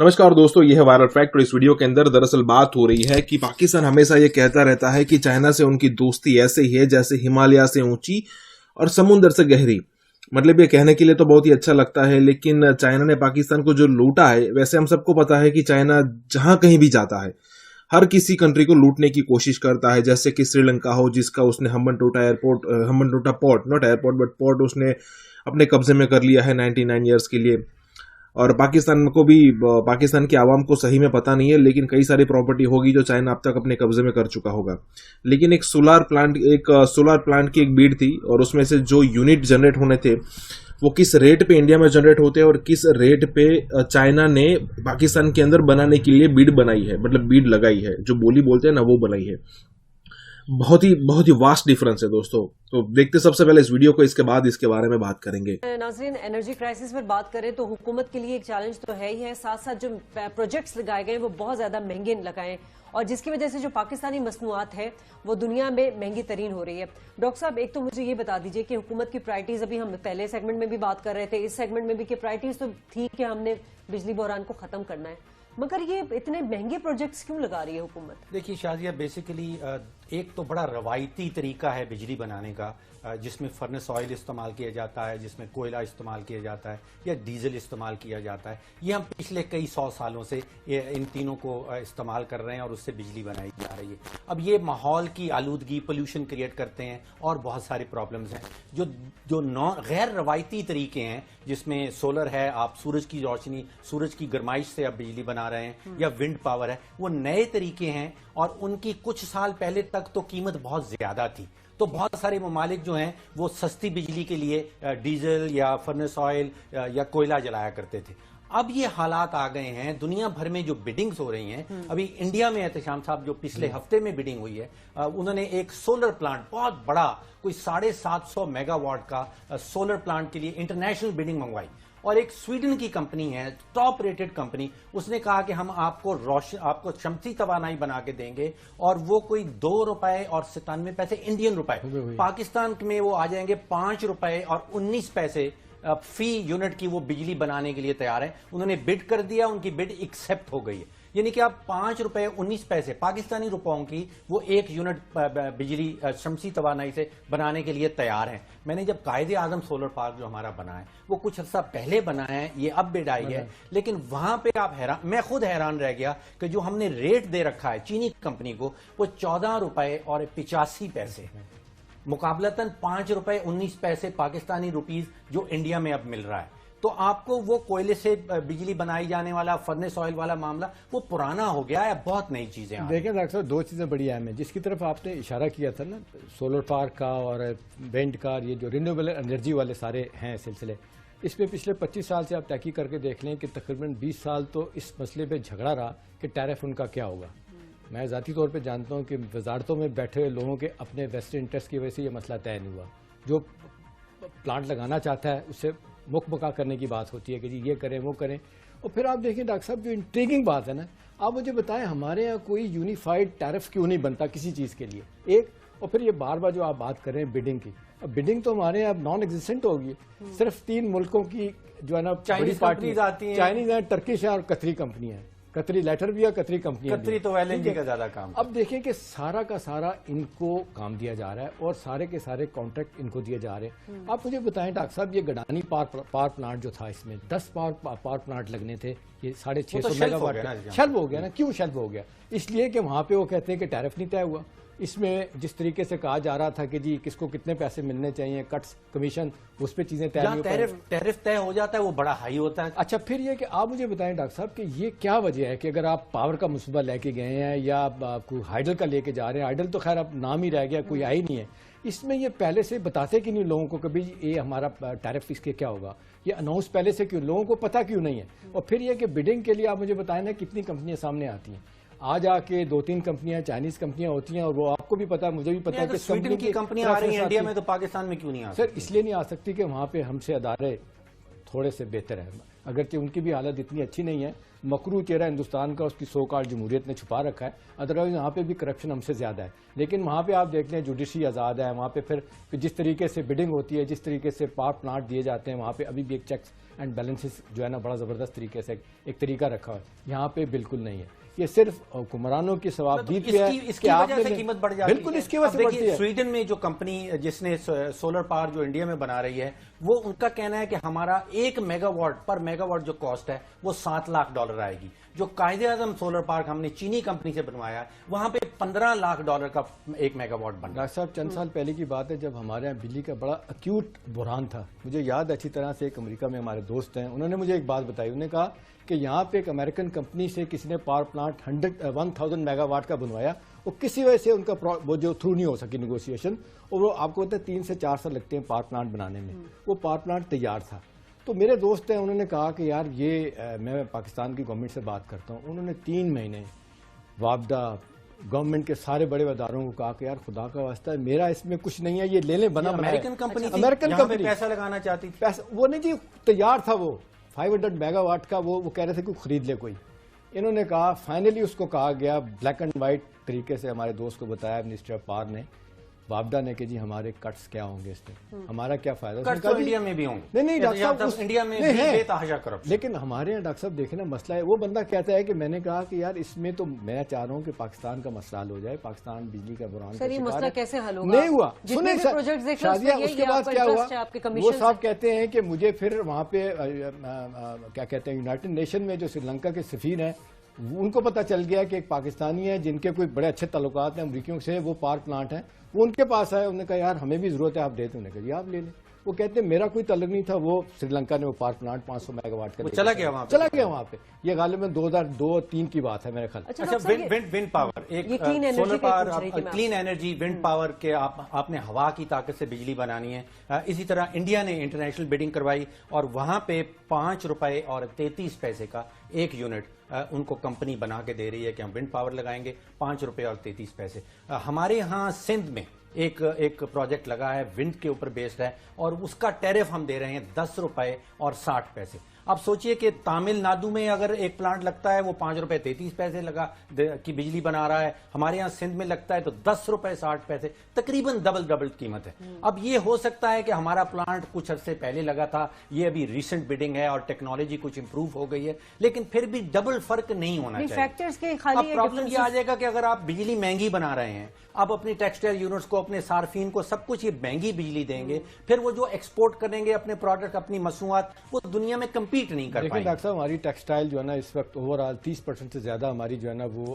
नमस्कार दोस्तों, यह है वायरल फैक्ट और इस वीडियो के अंदर दरअसल बात हो रही है कि पाकिस्तान हमेशा ये कहता रहता है कि चाइना से उनकी दोस्ती ऐसे ही है जैसे हिमालय से ऊंची और समुद्र से गहरी। मतलब ये कहने के लिए तो बहुत ही अच्छा लगता है, लेकिन चाइना ने पाकिस्तान को जो लूटा है, वैसे हम सबको पता है कि चाइना जहां कहीं भी जाता है हर किसी कंट्री को लूटने की कोशिश करता है। जैसे कि श्रीलंका हो, जिसका उसने Hambantota port, not airport but port, उसने अपने कब्जे में कर लिया है 99 ईयर्स के लिए। और पाकिस्तान को भी, पाकिस्तान की आवाम को सही में पता नहीं है, लेकिन कई सारी प्रॉपर्टी होगी जो चाइना अब तक अपने कब्जे में कर चुका होगा। लेकिन एक सोलार प्लांट की एक बीड थी और उसमें से जो यूनिट जनरेट होने थे वो किस रेट पे इंडिया में जनरेट होते हैं और किस रेट पे चाइना ने पाकिस्तान के अंदर बनाने के लिए बीड बनाई है, मतलब बीड लगाई है, जो बोली बोलते हैं ना, वो बनाई है। बहुत ही वास्ट डिफरेंस है दोस्तों। तो देखते सबसे पहले इस वीडियो को, इसके बाद इसके बारे में बात करेंगे। नाज़रीन, एनर्जी क्राइसिस पर बात करें तो हुकूमत के लिए एक चैलेंज तो है ही है, साथ साथ जो प्रोजेक्ट्स लगाए गए वो बहुत ज्यादा महंगे लगाए और जिसकी वजह से जो पाकिस्तानी मसनूआत है वो दुनिया में महंगी तरीन हो रही है। डॉक्टर साहब, एक तो मुझे ये बता दीजिए कि हुकूमत की प्रायोरिटीज, अभी हम पहले सेगमेंट में भी बात कर रहे थे, इस सेगमेंट में भी कि प्रायोरिटीज तो थी कि हमने बिजली बहरान को खत्म करना है, मगर ये इतने महंगे प्रोजेक्ट्स क्यों लगा रही है हुकूमत? देखिए शाजिया, बेसिकली एक तो बड़ा रवायती तरीका है बिजली बनाने का, जिसमें फर्नेस ऑयल इस्तेमाल किया जाता है, जिसमें कोयला इस्तेमाल किया जाता है या डीजल इस्तेमाल किया जाता है। ये हम पिछले कई 100 सालों से इन तीनों को इस्तेमाल कर रहे हैं और उससे बिजली बनाई जा रही है। अब ये माहौल की आलूदगी, पोल्यूशन क्रिएट करते हैं और बहुत सारे प्रॉब्लम्स हैं। जो गैर रवायती तरीके हैं, जिसमें सोलर है, आप सूरज की रोशनी, सूरज की गर्माइश से आप बिजली बना रहे हैं, या विंड पावर है, वो नए तरीके हैं और उनकी कुछ साल पहले तक तो कीमत बहुत ज्यादा थी। तो बहुत सारे ममालिक जो हैं वो सस्ती बिजली के लिए डीजल या फर्नेस ऑयल या कोयला जलाया करते थे। अब ये हालात आ गए हैं, दुनिया भर में जो बिडिंग्स हो रही हैं, अभी इंडिया में एहतशाम साहब जो पिछले हफ्ते में बिडिंग हुई है, उन्होंने एक सोलर प्लांट बहुत बड़ा, कोई 750 मेगावाट का सोलर प्लांट के लिए इंटरनेशनल बिडिंग मंगवाई और एक स्वीडन की कंपनी है, टॉप रेटेड कंपनी, उसने कहा कि हम आपको शमसी तवानाई बना के देंगे और वो कोई ₹2.97 इंडियन रुपए, पाकिस्तान में वो आ जाएंगे ₹5 और 19 पैसे फी यूनिट की वो बिजली बनाने के लिए तैयार है। उन्होंने बिड कर दिया, उनकी बिड एक्सेप्ट हो गई है, यानी कि आप ₹5.19 पाकिस्तानी रुपयों की वो एक यूनिट बिजली शमसी तवानाई से बनाने के लिए तैयार हैं। मैंने जब कायदे आजम सोलर पार्क जो हमारा बना है वो कुछ अर्सा पहले बना है, ये अब बिड आई है, लेकिन वहां पे आप हैरान, मैं खुद हैरान रह गया कि जो हमने रेट दे रखा है चीनी कंपनी को वो ₹14.85, मुकाबलतन ₹5.19 पाकिस्तानी रुपीज जो इंडिया में अब मिल रहा है। तो आपको वो कोयले से बिजली बनाई जाने वाला फर्नेस ऑयल वाला मामला वो पुराना हो गया है, बहुत नई चीजें हैं। देखें डॉक्टर साहब, दो चीजें बड़ी अहम है जिसकी तरफ आपने इशारा किया था ना, सोलर पार्क का और विंड का, ये जो रिन्यूएबल एनर्जी वाले सारे हैं सिलसिले, इसमें पिछले 25 साल से आप तहकीक करके देख लें कि तकरीबन 20 साल तो इस मसले पे झगड़ा रहा कि टैरिफ उनका क्या होगा। मैं ज़ाती तौर पे जानता हूँ कि वजारतों में बैठे हुए लोगों के अपने वेस्टर्न इंटरेस्ट की वजह से ये मसला तय नहीं हुआ। जो प्लांट लगाना चाहता है उससे मुकबका करने की बात होती है कि जी ये करें वो करें। और फिर आप देखिए डॉक्टर साहब, जो इंट्रीगिंग बात है ना, आप मुझे बताएं हमारे यहाँ कोई यूनिफाइड टैरिफ क्यों नहीं बनता किसी चीज़ के लिए, एक। और फिर ये बार बार जो आप बात कर रहे हैं बिडिंग की, अब बिडिंग तो हमारे यहाँ नॉन एग्जिस्टेंट होगी। सिर्फ 3 मुल्कों की जो है ना बड़ी पार्टी आती है, चाइनीज है, टर्किश है और कतरी कंपनी है। कतरी लेटर भी है, कतरी कंपनी, कतरी तो एलएनजी का ज्यादा काम। अब देखें कि सारा का सारा इनको काम दिया जा रहा है और सारे के सारे कॉन्ट्रैक्ट इनको दिए जा रहे हैं। आप मुझे बताएं डॉक्टर साहब, ये गडानी पावर प्लांट जो था, इसमें 10 पावर प्लांट लगने थे, ये 650 मेगावाट शेल्फ हो गया ना। क्यों शेल्फ हो गया? इसलिए कि वहां पे वो कहते हैं कि टैरिफ नहीं तय हुआ। इसमें जिस तरीके से कहा जा रहा था कि जी किसको कितने पैसे मिलने चाहिए, कट्स, कमीशन, उस पे चीजें तय नहीं, टैरिफ तय हो जाता है वो बड़ा हाई होता है। अच्छा, फिर ये कि आप मुझे बताएं डॉक्टर साहब कि ये क्या वजह है कि अगर आप पावर का मुसबा लेके गए हैं या कोई हाइडल का लेके जा रहे हैं, हाइडल तो खैर अब नाम ही रह गया, कोई आई नहीं है, इसमें ये पहले से बताते कि नहीं लोगों को कभी ये हमारा टैरिफ इसके क्या होगा, ये अनाउंस पहले से क्यों, लोगों को पता क्यों नहीं है? और फिर ये कि बिडिंग के लिए आप मुझे बताएं ना कितनी कंपनियां सामने आती हैं, आज आके 2-3 कंपनियां चाइनीज कंपनियां होती हैं और वो आपको भी पता, मुझे भी पता है कि स्वीडन की कंपनियां आ रही हैं इंडिया में, तो पाकिस्तान में क्यों नहीं आ सकती? सर इसलिए नहीं आ सकती कि वहां पे हमसे अदारे थोड़े से बेहतर हैं। अगरचे उनकी भी हालत इतनी अच्छी नहीं है। मकरू चेहरा हिंदुस्तान का उसकी सो कॉल्ड जमहूरियत ने छुपा रखा है, अदरवाइज यहाँ पे भी करप्शन हमसे ज्यादा है। लेकिन वहाँ पे आप देख लें जुडिशरी आज़ाद है, वहाँ पे फिर जिस तरीके से बिडिंग होती है, जिस तरीके से पावर प्लांट दिए जाते हैं, वहाँ पे अभी भी एक चेक्स एंड बैलेंसेस जो है ना बड़ा ज़बरदस्त तरीके से एक तरीका रखा है, यहाँ पे बिल्कुल नहीं है। ये सिर्फ हुक्मरानों की सवाबदीद पे है, इसकी वजह से कीमत बढ़ जाती है। बिल्कुल इसकी वजह से बढ़ती है। स्वीडन में जो कंपनी जिसने सोलर पावर जो इंडिया में बना रही है, वो उनका कहना है कि हमारा 1 मेगावाट पर मेगावाट जो कॉस्ट है वो $7 लाख आएगी। जो कायदे आजम सोलर पार्क हमने चीनी कंपनी से बनवाया, वहां पे $15 लाख का 1 मेगावाट बन। डॉक्टर साहब, चंद साल पहले की बात है जब हमारे यहाँ बिजली का बड़ा अक्यूट बुरहान था। मुझे याद अच्छी तरह से, एक अमेरिका में हमारे दोस्त हैं, उन्होंने मुझे एक बात बताई। उन्होंने कहा कि यहाँ पे एक अमेरिकन कंपनी से किसी ने पावर प्लांट 1000 मेगावाट का बनवाया, और किसी वजह से उनका वो जो थ्रू नहीं हो सकी नेगोशिएशन, और वो आपको पता है 3 से 4 साल लगते हैं पावर प्लांट बनाने में। वो पावर प्लांट तैयार था। तो मेरे दोस्त हैं, उन्होंने कहा कि यार ये मैं पाकिस्तान की गवर्नमेंट से बात करता हूँ। उन्होंने 3 महीने वापदा गवर्नमेंट के सारे बड़े इदारों को कहा कि यार खुदा का वास्ता है, मेरा इसमें कुछ नहीं है, ये ले लें बना। अमेरिकन कंपनी अमेरिकन कंपनी पैसा लगाना चाहती थी। पैसा वो नहीं जी, तैयार था वो 500 मेगावाट का, वो कह रहे थे कि खरीद ले कोई। इन्होंने कहा, फाइनली उसको कहा गया ब्लैक एंड व्हाइट तरीके से, हमारे दोस्त को बताया मिनिस्टर ऑफ पावर ने, वापदा ने, कि जी हमारे कट्स क्या होंगे इसमें, हमारा क्या फायदा। कट्स तो इंडिया में भी होंगे। नहीं डॉक्टर साहब, इंडिया में भी बेतहाशा करप्शन। लेकिन हमारे यहाँ डॉक्टर साहब देखे ना मसला है, वो बंदा कहता है कि मैंने कहा कि यार इसमें तो मैं चाह रहा हूँ कि पाकिस्तान का मसला हल हो जाए, पाकिस्तान बिजली का बुरहान सर, ये मसला कैसे हल होगा? नहीं हुआ। सुने शादिया, उसके बाद क्या हुआ, वो साहब कहते हैं कि मुझे फिर वहां पे क्या कहते हैं, यूनाइटेड नेशन में जो श्रीलंका के सफीर हैं, उनको पता चल गया कि एक पाकिस्तानी है जिनके कोई बड़े अच्छे ताल्लुकात हैं अमरीकियों से, वो पावर प्लांट है, वो उनके पास आए। उन्होंने कहा यार हमें भी जरूरत है, आप देते। उन्होंने कहा आप ले लें। वो कहते हैं मेरा कोई ताल्लुक नहीं था, वो श्रीलंका ने वो पावर प्लांट 500 मेगावाट का चला गया वहां पे। ये गालिबन 2002-3 की बात है मेरे ख्याल। अच्छा, विंड पावर, एक solar power, clean energy, wind power के आपने हवा की ताकत से बिजली बनानी है। इसी तरह इंडिया ने इंटरनेशनल बिडिंग करवाई और वहां पे ₹5.33 का 1 यूनिट उनको कंपनी बना के दे रही है कि हम विंड पावर लगाएंगे, ₹5.33। हमारे यहाँ सिंध में एक प्रोजेक्ट लगा है, विंड के ऊपर बेस्ड है, और उसका टैरिफ हम दे रहे हैं ₹10.60। अब सोचिए कि तमिलनाडु में अगर एक प्लांट लगता है वो ₹5.33 लगा की बिजली बना रहा है, हमारे यहाँ सिंध में लगता है तो ₹10.60, तकरीबन डबल कीमत है। अब ये हो सकता है कि हमारा प्लांट कुछ अरसे पहले लगा था, ये अभी रिसेंट बिडिंग है और टेक्नोलॉजी कुछ इंप्रूव हो गई है, लेकिन फिर भी डबल फर्क नहीं होना चाहिए। अब प्रॉब्लम ये आ जाएगा कि अगर आप बिजली महंगी बना रहे हैं, अब अपनी टेक्सटाइल यूनिट्स को, अपने सार्फिन को सब कुछ ये महंगी बिजली देंगे, फिर वो जो एक्सपोर्ट करेंगे अपने प्रोडक्ट, अपनी मसूआत, वो दुनिया में कम्पीट नहीं कर पाएंगे। डॉक्टर साहब, हमारी टेक्सटाइल जो है ना इस वक्त ओवरऑल 30% से ज्यादा हमारी जो है ना वो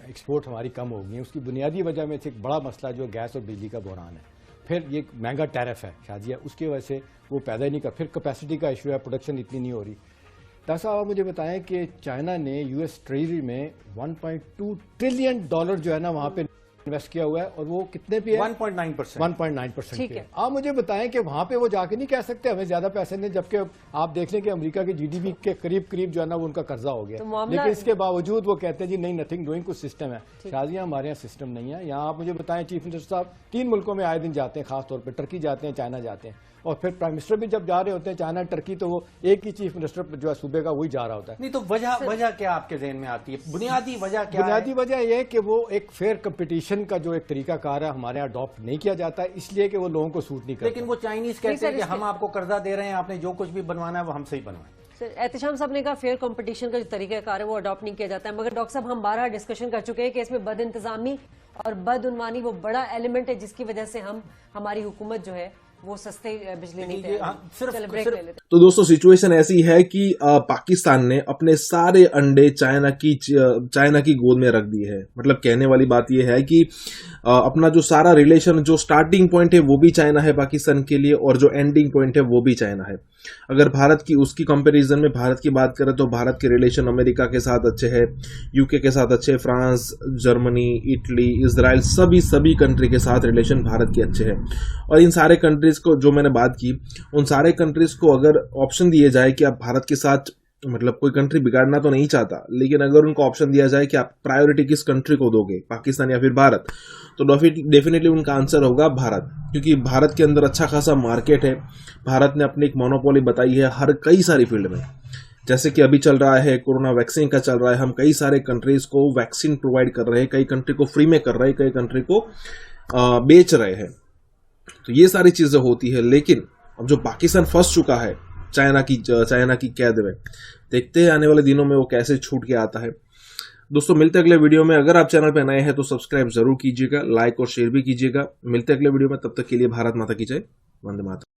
एक्सपोर्ट हमारी कम हो गई है। उसकी बुनियादी वजह में से एक बड़ा मसला जो गैस और बिजली का बहरान है, फिर ये महंगा टैरिफ है शादिया, उसकी वजह से वो पैदा ही नहीं कर, फिर कैपेसिटी का इशू है, प्रोडक्शन इतनी नहीं हो रही। डॉक्टर साहब, आप मुझे बताएं कि चाइना ने यूएस ट्रेजरी में $1.2 ट्रिलियन जो है ना वहां पे इन्वेस्ट किया हुआ है, और वो कितने पे है? 1.9%। ठीक है। आप मुझे बताएं कि वहां पे वो जाके नहीं कह सकते हमें ज्यादा पैसे नहीं, जबकि आप देख लें कि अमेरिका के जीडीपी के करीब जो है ना वो उनका कर्जा हो गया, तो लेकिन इसके बावजूद वो कहते हैं जी नहीं, नथिंग डूइंग, कुछ सिस्टम है। शादियां हमारे यहाँ सिस्टम नहीं है। यहाँ आप मुझे बताएं, चीफ मिनिस्टर साहब 3 मुल्कों में आए दिन जाते हैं, खासतौर पर टर्की जाते हैं, चाइना जाते हैं, और फिर प्राइम मिनिस्टर भी जब जा रहे होते हैं चाइना टर्की, तो वो एक ही चीफ मिनिस्टर जो है सूबे का वही जा रहा होता है। नहीं तो वजह क्या आपके ज़हन में आती है? बुनियादी वजह क्या है? बुनियादी वजह यह है कि वो एक फेयर कंपटीशन का जो एक तरीका कार है हमारे यहाँ अडॉप्ट नहीं किया जाता है, इसलिए कि वो लोगों को सूट नहीं करता। लेकिन वो चाइनीज कहते हैं कि हम आपको कर्जा दे रहे हैं, आपने जो कुछ भी बनवाना है वो हमसे ही बनवाएं। एहतिशाम साहब ने कहा फेयर कंपटीशन का जो तरीका कार है वो अडॉप्ट नहीं किया जाता है, मगर डॉक्टर साहब हम 12 डिस्कशन कर चुके हैं कि इसमें बद इंतजामी और बदउनवानी वो बड़ा एलिमेंट है जिसकी वजह से हमारी हुकूमत जो है वो सस्ते बिजली नहीं दे रही। तो दोस्तों सिचुएशन ऐसी है कि पाकिस्तान ने अपने सारे अंडे चाइना की गोद में रख दिए हैं। मतलब कहने वाली बात यह है कि अपना जो सारा रिलेशन, जो स्टार्टिंग पॉइंट है वो भी चाइना है पाकिस्तान के लिए, और जो एंडिंग पॉइंट है वो भी चाइना है। अगर भारत की उसकी कंपैरिजन में भारत की बात करें तो भारत के रिलेशन अमेरिका के साथ अच्छे हैं, यूके के साथ अच्छे, फ्रांस, जर्मनी, इटली, इजराइल, सभी कंट्री के साथ रिलेशन भारत के अच्छे हैं। और इन सारे कंट्रीज को जो मैंने बात की, उन सारे कंट्रीज को अगर ऑप्शन दिए जाए कि आप भारत के साथ, मतलब कोई कंट्री बिगाड़ना तो नहीं चाहता, लेकिन अगर उनको ऑप्शन दिया जाए कि आप प्रायोरिटी किस कंट्री को दोगे, पाकिस्तान या फिर भारत, तो डेफिनेटली उनका आंसर होगा भारत, क्योंकि भारत के अंदर अच्छा खासा मार्केट है। भारत ने अपनी एक मोनोपोली बताई है हर कई सारी फील्ड में। जैसे कि अभी चल रहा है कोरोना वैक्सीन का चल रहा है, हम कई सारे कंट्रीज को वैक्सीन प्रोवाइड कर रहे हैं, कई कंट्री को फ्री में कर रहे हैं, कई कंट्री को बेच रहे हैं। तो ये सारी चीजें होती है, लेकिन अब जो पाकिस्तान फंस चुका है चाइना की कैद में, देखते हैं आने वाले दिनों में वो कैसे छूट के आता है। दोस्तों मिलते अगले वीडियो में। अगर आप चैनल पे नए हैं तो सब्सक्राइब जरूर कीजिएगा, लाइक और शेयर भी कीजिएगा। मिलते अगले वीडियो में, तब तक के लिए भारत माता की जय, वंदे मातरम।